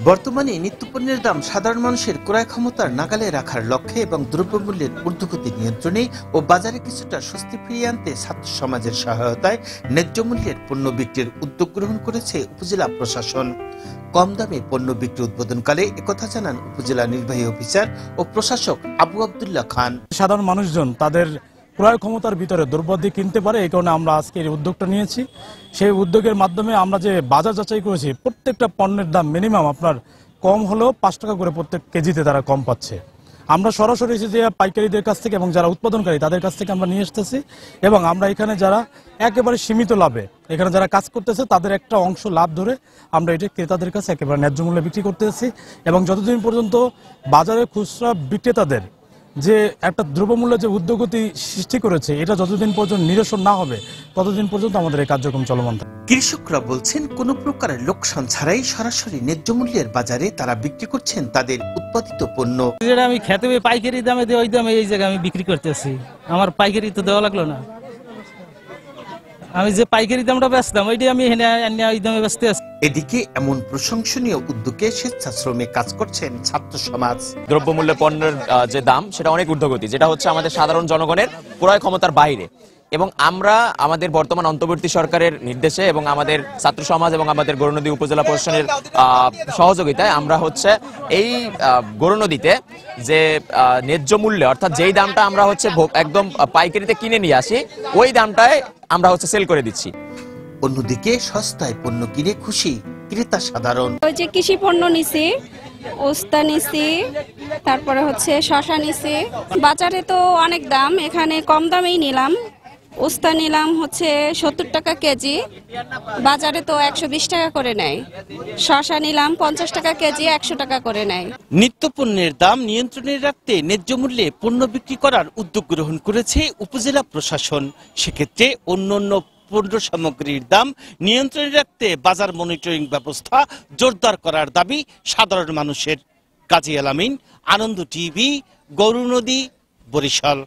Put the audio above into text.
বর্তমানে নিত্যপণ্যের দাম সাধারণ মানুষের ক্রয় ক্ষমতার নাগালে রাখার লক্ষ্যে এবং দ্রব্যমূল্যের ঊর্ধ্বগতি নিয়ন্ত্রণে ও বাজারে কিছুটা স্বস্তি ফিরিয়ে আনতে ছাত্র সমাজের সহায়তায় ন্যায্য মূল্যের পণ্য বিক্রির উদ্যোগ গ্রহণ করেছে উপজেলা প্রশাসন। কম দামে পণ্য বিক্রি উদ্বোধনকালে একথা জানান উপজেলা নির্বাহী অফিসার ও প্রশাসক আবু আব্দুল্লাহ খান। সাধারণ মানুষজন তাদের ক্রয় ক্ষমতার ভিতরে দ্রব্যাদি কিনতে পারে, এই কারণে আমরা আজকে এই উদ্যোগটা নিয়েছি। সেই উদ্যোগের মাধ্যমে আমরা যে বাজার যাচাই করেছি, প্রত্যেকটা পণ্যের দাম মিনিমাম আপনার কম হলেও 5 টাকা করে প্রত্যেক কেজিতে তারা কম পাচ্ছে। আমরা সরাসরি যে পাইকারিদের কাছ থেকে এবং যারা উৎপাদনকারী তাদের কাছ থেকে আমরা নিয়ে আসতেছি, এবং আমরা এখানে যারা একেবারে সীমিত লাভে এখানে যারা কাজ করতেছে তাদের একটা অংশ লাভ ধরে আমরা এটা ক্রেতাদের কাছে একেবারে ন্যায্য মূল্যে বিক্রি করতেছি। এবং যতদিন পর্যন্ত বাজারে খুচরা বিক্রেতাদের যে একটা দ্রব্যমূল্য যে উদ্যোগতি সৃষ্টি করেছে, এটা যতদিন পর্যন্ত নিরসন না হবে ততদিন পর্যন্ত আমাদের এই কার্যক্রম চলমান থাকবে। কৃষকরা বলছেন কোনো প্রকার লোকসান ছাড়াই সরাসরি ন্যায্য মূল্যের বাজারে তারা বিক্রি করছেন তাদের উৎপাদিত পণ্য। যেটা আমি খেতে পাইকারি দামে দিই, ওই দামে এই জায়গায় আমি বিক্রি করতেছি। আমার পাইকারি তো দেওয়া লাগলো না, আমি যে পাইকারি দামটা বেচতাম ওইটাই আমি ওই দামে বেচতে আছি। এদিকে এমন প্রশংসনীয় উদ্যোগে স্বেচ্ছাশ্রমে কাজ করছেন ছাত্র সমাজ। দ্রব্যমূল্য পণ্যের যে দাম সেটা অনেক ঊর্ধ্বগতি, যেটা হচ্ছে আমাদের সাধারণ জনগণের ক্রয় ক্ষমতার বাইরে, এবং আমরা আমাদের বর্তমান অন্তর্বর্তী সরকারের নির্দেশে এবং আমাদের ছাত্র সমাজ এবং আমাদের গৌরনদী উপজেলা প্রশাসনের সহযোগিতায় আমরা হচ্ছে এই গৌরনদীতে যে ন্যায্য মূল্যে, অর্থাৎ যেই দামটা আমরা হচ্ছে একদম পাইকারিতে কিনে নিয়ে আসি ওই দামটায় আমরা হচ্ছে সেল করে দিচ্ছি। অন্যদিকে সস্তায় পণ্য কিনে খুশি ক্রেতা সাধারণ। ওই যে কৃষি পণ্য নিছি, ওস্তা নিছি, তারপরে হচ্ছে শশা নিছি। বাজারে তো অনেক দাম, এখানে কম দামেই নিলাম। ওস্তা নিলাম হচ্ছে 70 টাকা কেজি, বাজারে তো 120 টাকা করে নেয়। শশা নিলাম 50 টাকা কেজি, 100 টাকা করে নেয়। নিত্যপণ্যের দাম নিয়ন্ত্রণে রাখতে ন্যায্য মূল্যে পণ্য বিক্রি করার উদ্যোগ গ্রহণ করেছে উপজেলা প্রশাসন। সেক্ষেত্রে অন্যান্য পণ্য সামগ্রীর দাম নিয়ন্ত্রণে রাখতে বাজার মনিটরিং ব্যবস্থা জোরদার করার দাবি সাধারণ মানুষের। কাজী আলামিন, আনন্দ টিভি, গৌরনদী, বরিশাল।